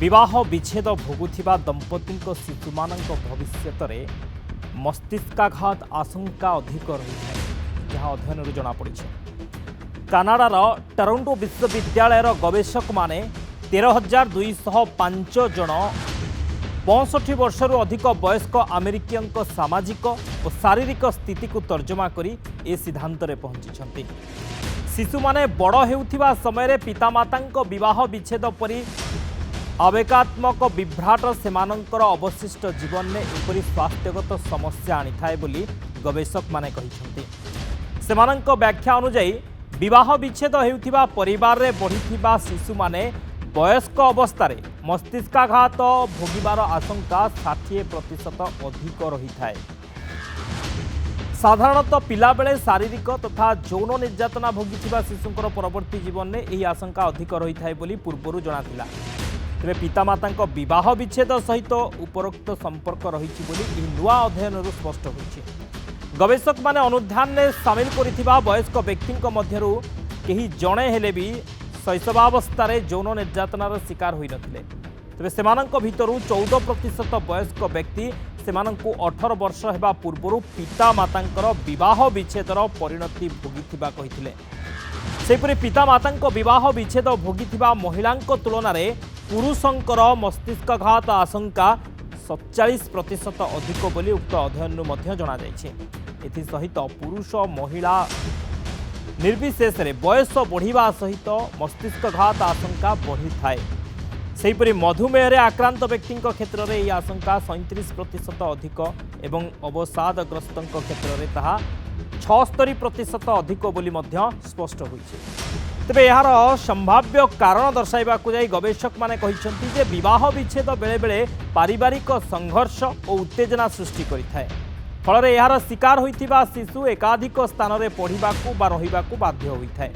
विवाह विच्छेद भोगुथिबा दंपतिक शिशुमानंक भविष्यतरे मस्तिष्काघात आशंका अधिक रही है जहाँ अध्ययन जनापड़ी। कानाडार टोरंटो विश्वविद्यालय गवेषक माने 13,205 जन 65 वर्षर अधिक वयस्क अमेरिकीय सामाजिक और शारीरिक स्थिति को तर्जमा करी ए सिद्धांत पहुंची। शिशु माने बड़ हेउथिबा समय पितामाता विवाह विच्छेद परी आवेगात्मक विभ्राट सेमानंकर अवशिष्ट जीवन में एपरी स्वास्थ्यगत समस्या आनी थाए बोली गवेषक माने कहिसंती। सेमानंक व्याख्या अनुसार विवाह विच्छेद हेउथिबा परिवार रे बढ़िथिबा शिशु माने वयस्क अवस्था मस्तिष्काघात भोगिबार आशंका 60% अधिक रही थाए। साधारणतः पिला बेले शारीरिक तथा यौन निर्यातना भोगिथिबा शिशुंकर परवर्ती जीवन में यही आशंका अधिक रही थाए बोली पूर्व जनाथिला। तेरे पितामाता विवाह विच्छेद सहित उपरोक्त संपर्क रही नुआ अध्ययन स्पष्ट होइछि। गवेषक माने अनुध्यान में सामिल करिथिबा वयस्क व्यक्ति मध्यरु केही जणे हेले भी शैशवावस्था यौन निर्यातनार शिकार होई नथिले। तेरे सेमानंक भितरु 14% वयस्क व्यक्ति सेमानंकु 18 वर्ष हेबा पूर्वरु पितामातांकर विवाह विच्छेदर परिणति भोगिथिबा कहिथिले। सेपरि पितामातांक विवाह विच्छेद भोगिथिबा महिलांक तुलना रे पुरुषंकर मस्तिष्काघात आशंका 47% अधिक बोली उक्त अध्ययन जना जाइछे। एथि सहित पुरुष महिला निर्विशेष रे बयस बढ़िबा सहित मस्तिष्काघात आशंका बढ़ी थाए। सेहिपरि मधुमेह रे आक्रांत व्यक्ति क्षेत्र में यह आशंका 37% अधिक एवं अवसादग्रस्तों क्षेत्र में ताहा 76% अधिक बोली मध्य स्पष्ट होइछे। तेबे यार संभाव्य कारण दर्शाइबा को जाई गवेषक माने कहिसंती जे विवाह विच्छेद बेले बेले पारिवारिक संघर्ष और उत्तेजना सृष्टि करिथाए। फल यार शिकार होइथिबा शिशु एकाधिक स्थान में पढ़िबाकू बा रहिबाकू बाध्य होइथाए।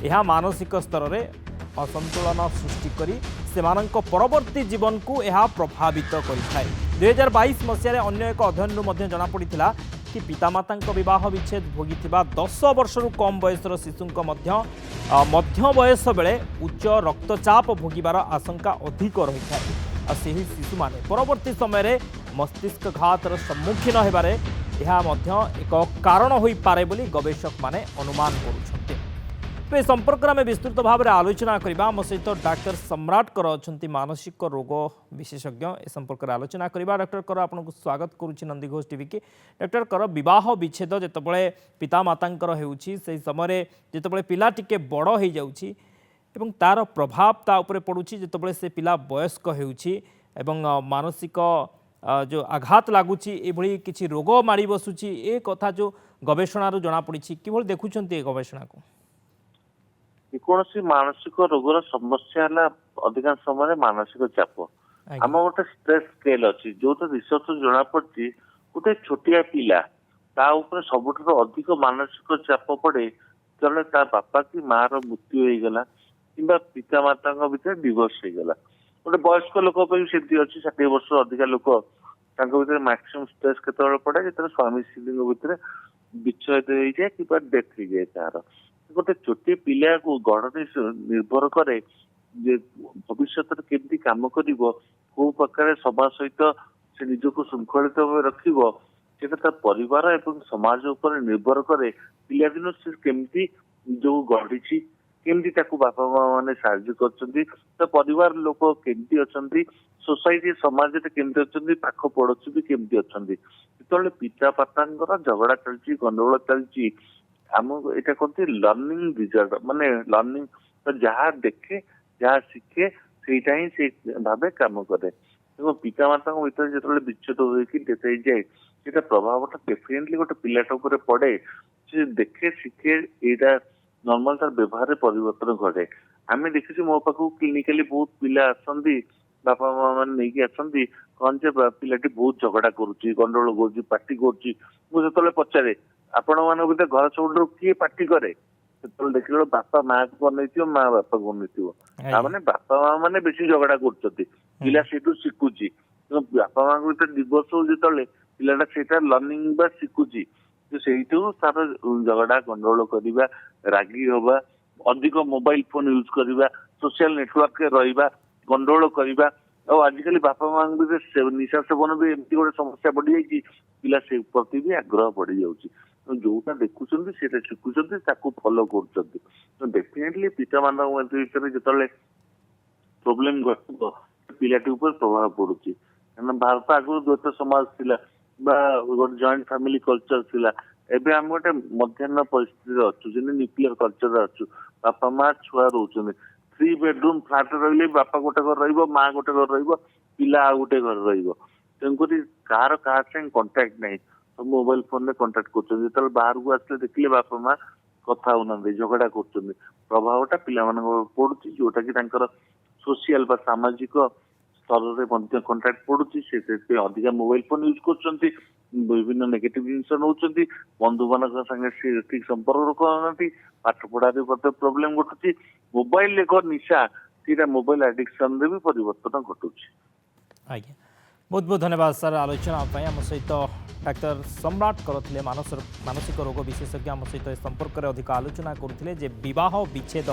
यह मानसिक स्तर में असंतुलन सृष्टि करी सेमानंक परवर्ती जीवन को यह प्रभावित करिथाए। 2022 मसीह अन्य एक अध्ययन जनापड़ा कि पितामाता विवाह विच्छेद भोगिथिबा 10 वर्षरु कम बयसर शिशुंक मध्य बयस बेले उच्च रक्तचाप भोगिबार आशंका अधिक रही है। सही शिशु माने परवर्ती समय मस्तिष्कघातर सम्मुखीन होबारे यह एक कारण हो पारे बोली गवेषक माने अनुमान करुछन्ते। तो संपर्क में विस्तृत भाव में आलोचना करबा मो सहित डॉक्टर सम्राट कर अछंती मानसिक रोग विशेषज्ञ ए संपर्क में आलोचना करबा। डॉक्टर कर आपको स्वागत करुछि नंदीघोष टीवी के। डॉक्टर कर विवाह विच्छेद जेतबळे पितामातांकर हेउछि से समय जेतबळे पिला टिके बड़ हो जाउछि एवं तार प्रभाव ता उपरे पड़ुछि जेतबळे से पिला वयस्क हेउछि एवं मानसिक जो आघात लगुच ये किसी रोग माड़ी बसुची ए कथा जो गवेषणार जना पड़ी कि देखुंत ए गवेषणा को कौन मानसिक रोगर समस्या अधिकांश समय मानसिक चाप आम गोटे स्ट्रेस स्केल अच्छी जो रिसर्च जना पड़ी गोटे छोटिया पिला सब अधिक मानसिक चाप पड़े जब ता बापा कि माँ मृत्यु हो गला कि पिता माता भीतर डिवोर्स हो गला गोटे वयस्क लोक सेमती अच्छी 60 वर्ष अधिका लोक मैक्सिमम स्ट्रेस केत पड़े जो स्वामी स्त्री भितर विच्छेद हो जाए कि डेथ हो जाए तार गोटे छोटे पिला को गढ़ निर्भर करे भविष्य केमती काम कर कौ प्रकार समाज सहित से निजक श्रृंखलित रखिबो सेटा परिवार एवं समाज उपर निर्भर करे पिला दिन से केमती निजक गढ़ी केमती बापा माँ मैंने साहाଯ୍य कर परिवार लोक केमती अच्छा सोसाइटी समाज केमती अच्छा पाख पड़ोसी भी केमती अच्छा जो पिता माता झगड़ा चलती गंडगोल चलती आम यहाँ कहते लर्निंग रिजल्ट माने लर्निंग जहाँ देखे जहाँ शिखे सेटा ही से भाव कम करे पिता माता भर जो विच्छेद डेथ हो जाए से प्रभाव डेफिनेटली गोटे पिलाटा पड़े से देखे शिखे यहाँ नॉर्मल तार व्यवहार परिवर्तन घटे आम देखी मो पाक क्लिनिकाली बहुत पिला आसती बापा माँ मैंने नहीं आसती कौन से पिलाटी बहुत झगड़ा करुच्ची गंडगोल कर पार्टी कर पचारे आपण मान भर घर सब किए पार्टी करे देख बापा माँ को बनई माँ बापा को बनई बापा माँ मैंने बेसी झगड़ा कर पिला से शिखुची बापा माँ भर डिवोर्स हो पिलाटा से लर्निंग बा शिखुची से तार झगड़ा गंडगोल करवा रागी हवा अधिक मोबाइल फोन यूज करवा सोशल नेटवर्क रहा ଗଣ୍ଡଗୋଳ କରିବା ଆଉ ଆଜିକାଲି ବାପା ମାଙ୍କ ଭିତରେ ନିଶା ସେବନ ବି ଏମିତି ଗୋଟେ ସମସ୍ୟା ବଢିଯାଇଛି, ପିଲା ସେ ପ୍ରତି ବି ଆଗ୍ରହ ବଢି ଯାଉଛି। ଯୋଉଟା ଦେଖୁଛନ୍ତି ସେଇଟା ଶିଖୁଛନ୍ତି, ତାକୁ ଫଲୋ କରୁଛନ୍ତି। ତ ଡେଫିନେଟଲି ପିତାମାନଙ୍କ ଭିତରେ ଯେତେବେଳେ ପ୍ରୋବ୍ଲେମ ଘଟିବ ପିଲାଟି ଉପରେ ପ୍ରଭାବ ପଡୁଛି। କାରଣ ଭାରତ ଆଗରୁ ଦ୍ୱୈତ ସମାଜ ଥିଲା ବା ଗୋଟେ ଜଏଣ୍ଟ ଫ୍ୟାମିଲି କଲଚର ଥିଲା। ଏବେ ଆମେ ଗୋଟେ ମଧ୍ୟାହ୍ନ ପରିସ୍ଥିତିରେ ଅଛୁ, ଯେମିତି ନ୍ୟୁକ୍ଲିୟର କଲଚରରେ ଅଛୁ। ବାପା ମା ଛୁଆ ରହୁଛନ୍ତି 3 ବେଡରୁମ ଫ୍ଲାଟ ରହିଲେ ବାପା ଗୋଟେ ଘର ରହିବ, ମା ଗୋଟେ ଘର ରହିବ, ପିଲା ଆଉ ଗୋଟେ ଘରେ ରହିବ। ତେଣୁକରି କାହାର କାହା ସାଙ୍ଗେ କଣ୍ଟାକ୍ଟ ନାହିଁ, ସବୁ ମୋବାଇଲ ଫୋନରେ କଣ୍ଟାକ୍ଟ କରୁଛନ୍ତି। ଯେତେବେଳେ ବାହାରକୁ ଆସିଲେ ଦେଖିଲେ ବାପା ମା କଥା ହଉନାହାନ୍ତି, ଝଗଡା କରୁଛନ୍ତି। ପ୍ରଭାବଟା ପିଲାମାନଙ୍କ ପଡୁଛି, ଯୋଉଟା କି ତାଙ୍କର ସୋସିଆଲ ବା ସାମାଜିକ ସ୍ତରରେ ମଧ୍ୟ କଣ୍ଟାକ୍ଟ ପଡୁଛି। ସେଥିପାଇଁ ଅଧିକା ମୋବାଇଲ ଫୋନ ୟୁଜ କରୁଛନ୍ତି, ବିଭିନ୍ନ ନେଗେଟିଭ ଜିନିଷ ନଉଛନ୍ତି, ବନ୍ଧୁ ମାନଙ୍କ ସାଙ୍ଗେ ସେ ଠିକ ସମ୍ପର୍କ ରଖୁନାହାନ୍ତି, ପାଠ ପଢାରେ ମଧ୍ୟ ପ୍ରୋବ୍ଲେମ ଘଟୁଛି। ମୋବାଇଲ ଏକ ନିଶା, ସେଇଟା ମୋବାଇଲ ଆଡିକ୍ସନରେ ବି ପରିବର୍ତ୍ତନ ଘଟୁଛି। ଆଜ୍ଞା, ବହୁତ ବହୁତ ଧନ୍ୟବାଦ ସାର୍ ଆଲୋଚନା ପାଇଁ। ଆମ ସହିତ ଡାକ୍ତର ସମ୍ରାଟ କରୁଥିଲେ ମାନସିକ ରୋଗ ବିଶେଷज्ञ ଆମ ସହିତ ଏ ସମ୍ପର୍କରେ ଅଧିକ ଆଲୋଚନା କରୁଥିଲେ ଯେ ବିବାହ ବିଚ୍ଛେଦ,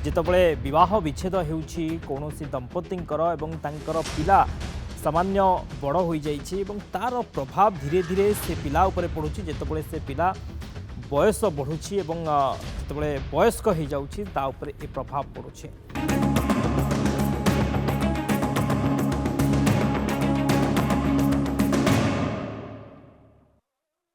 ଯେତେବେଳେ ବିବାହ ବିଚ୍ଛେଦ ହେଉଛି କୌଣସି ଦମ୍ପତିଙ୍କର ଏବଂ ତାଙ୍କର ପିଲା ସାମାନ୍ୟ ବଡ଼ ହୋଇଯାଇଛି ଏବଂ ତାର ପ୍ରଭାବ ଧୀରେ ଧୀରେ ସେ ପିଲା ଉପରେ ପଡ଼ୁଛି। ଯେତେବେଳେ ସେ ପିଲା ବୟସ ବଢ଼ୁଛି ଏବଂ ଯେତେବେଳେ ବୟସ୍କ ହୋଇଯାଉଛି ତା ଉପରେ ଏ ପ୍ରଭାବ ପଡ଼ୁଛି।